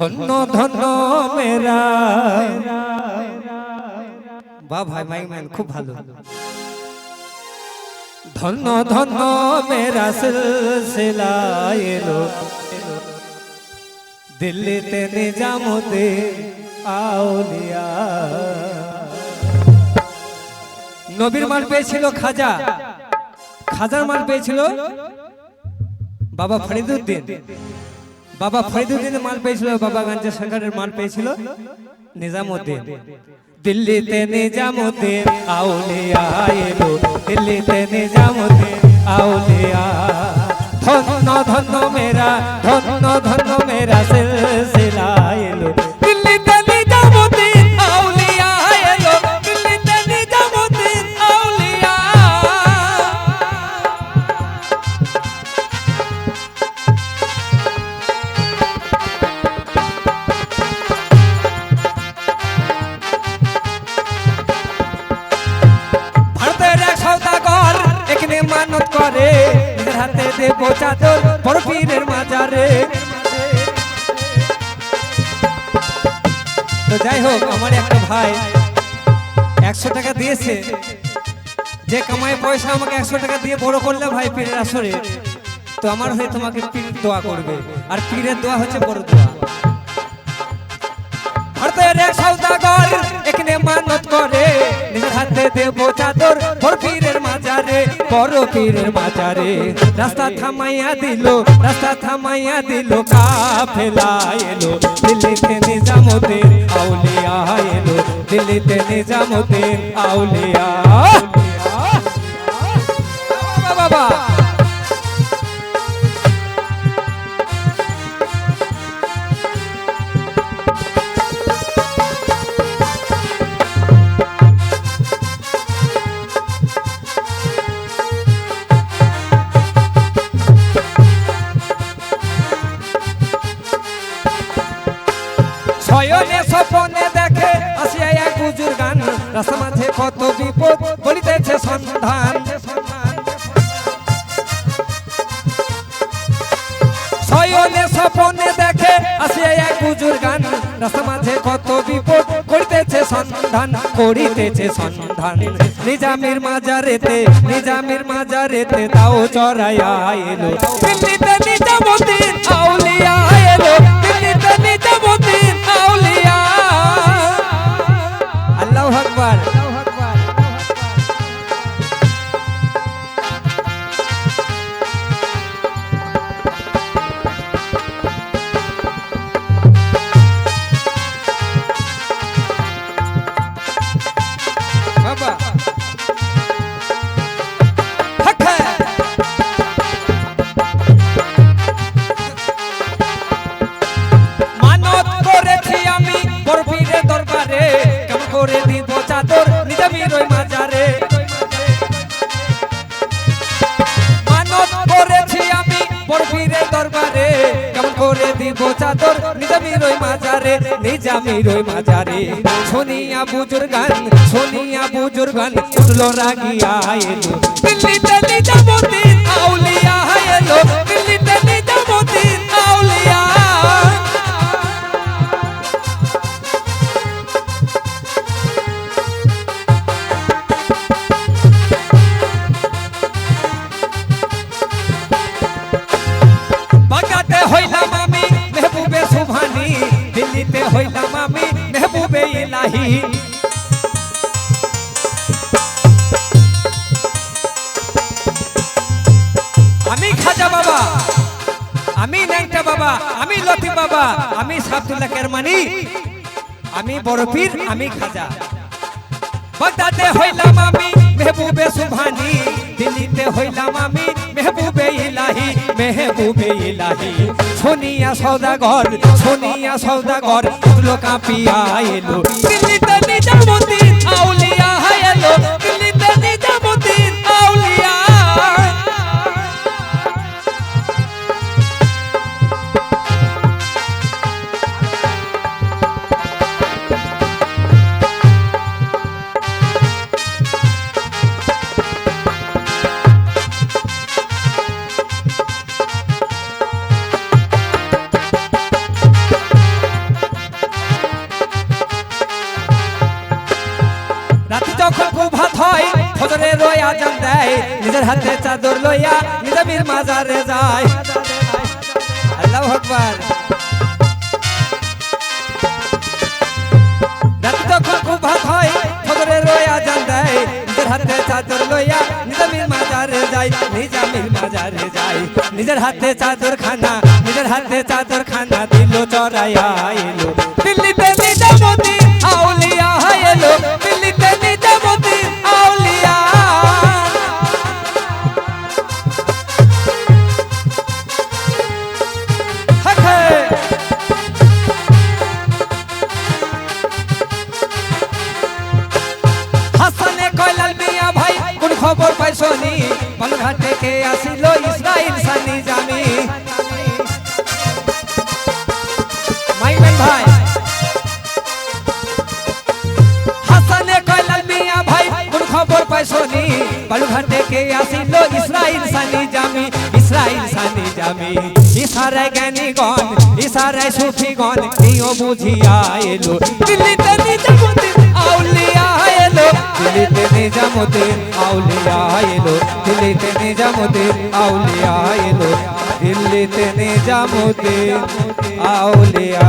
ধন্য ধন্য মেরা বাহ ভাই মাইক খুব ভালো। ধন্য ধন্য মেরা সিলসিলা এলো দিল্লিতে নিজামুদ্দিন আউলিয়া। নবীর মান পেয়েছিল খাজা, খাজার মান পেয়েছিল বাবা ফরিদউদ্দিন, বাবা ফরিদউদ্দিনের মান পেয়েছিল বাবা গঞ্জে সরকারের মান পেয়েছিল নিজামুদ্দিন। দিল্লিতে নিজামুদ্দিন আউলিয়া এলো, দিল্লিতে নিজামুদ্দিন আউলিয়া। ধন্য ধন্য মেরা, ধন্য ধন্য মেরা সিলসিলা এলো দিল্লিতে নিজামুদ্দিন আউলিয়া এলো, দিল্লিতে নিজামুদ্দিন আউলিয়া। মানত করে নিজের হাতে দেব চাদর বড় পীরের মাজারে। তো যাই হোক, আমার একটা ভাই 100 টাকা দিয়েছে, যে কামাই পয়সা আমাকে 100 টাকা দিয়ে বড় করলে ভাই পীরের আসরে, তো আমার হয়ে তোমাকে পীর দোয়া করবে, আর পীরের দোয়া হচ্ছে বড় দোয়া। ভারতের এক সওদাগর এখানে মানত করে নিজের হাতে দেব চাদর বড় পীরের মাজারে, বড় পীরের মাজারে। রাস্তা থামাইয়া দিল, রাস্তা থামাইয়া দিল কাফেলা এলো দিল্লিতে নিজামুদ্দিন আউলিয়া এলো, দিল্লিতে নিজামুদ্দিন আউলিয়া। বাবা শয়নে স্বপ্নে দেখে আসিয়া এক বুজুর্গান, রাস্তা মাঝে কত বিপদ বলিতেছে সন্ধান। শয়নে স্বপ্নে দেখে আসিয়া এক বুজুর্গান, রাস্তা মাঝে কত বিপদ করিতেছে সন্ধান, করিতেছে সন্ধান। নিজামের মাজারেতে, নিজামের মাজারেতে তাও চড়াইয়া এলো দিল্লিতে নিজামুদ্দিন আউলিয়া এলো, দিল্লিতে নিজামুদ্দিন আউলিয়া। আল্লাহু আকবার। বাবা মানত করেছি আমি বড় পীরের দরবারে, কেমন করে দিব চাদর নিজামীর ওই মাজারে। মানত করেছি আমি বড় পীরের দরবারে, কেমন করে দিব চাদর নিজামীর ওই মাজারে, নিজামীর ওই মাজারে। শুনিয়া বুজুর্গান, শুনিয়া বুজুর্গান উঠলো রাগিয়া এলো দিল্লিতে নিজামুদ্দিন আউলিয়া এলো, দিল্লিতে নিজামুদ্দিন আউলিয়া। বাগাতে হইলাম আমি মেহবুবে সুবহানি, দিল্লিতে হইলাম আমি মেহবুবে ইলাহি। আমি খাজা বাবা, আমি ন্যাংটা বাবা, আমি লতিফ বাবা, আমি সাবতুল্লাহ কেরমানি, আমি বড় পীর, আমি খাজা। বাগদাদে হইলাম আমি মেহবুবে সুবহানি, দিল্লিতে হইলাম আমি মেহবুবে ইলাহি, মেহবুবে ইলাহি। শুনিয়া সওদাগর, শুনিয়া সওদাগর উঠলো কাঁপিয়া এলো দিল্লিতে নিজামুদ্দিন আউলিয়া এলো, দিল্লিতে নিজামুদ্দিন আউলিয়া। রোয়া জান দেয় নিজের হাতে চাদর লইয়া নিজামীর মাজারে যায় আল্লাহু আকবার রাতে যখন খুব ভাত হয় ফজরে রোয়া জান দেয় নিজের হাতে চাদর লইয়া নিজামীর মাজারে যায় নিজামীর মাজারে যায় নিজের হাতে চাদর খানা দিল চড়াইয়া এলো দিল্লিতে নিজামুদ্দিন আউলিয়া এলো দিল্লিতে নিজামুদ্দিন আউলিয়া হাসানে কয়লাল মিয়া ভাই কোন খবর পাইছনি বালুরঘাট থেকে আসিল ইসরাইল সানি জামি মাইমেন ভাই হাসানে কয়লাল মিয়া ভাই কোন খবর পাইছনি বালুরঘাট থেকে আসিল ইসরাইল সানি জামি ইশারায় জ্ঞানীগণ ইশারায় সুফিগণ নিও বুঝিয়া এলো দিল্লিতে নিজামুদ্দিন আউলিয়া এলো দিল্লিতে নিজামুদ্দিন আউলিয়া এলো দিল্লিতে নিজামুদ্দিন আউলিয়া এলো দিল্লিতে নিজামুদ্দিন আউলিয়া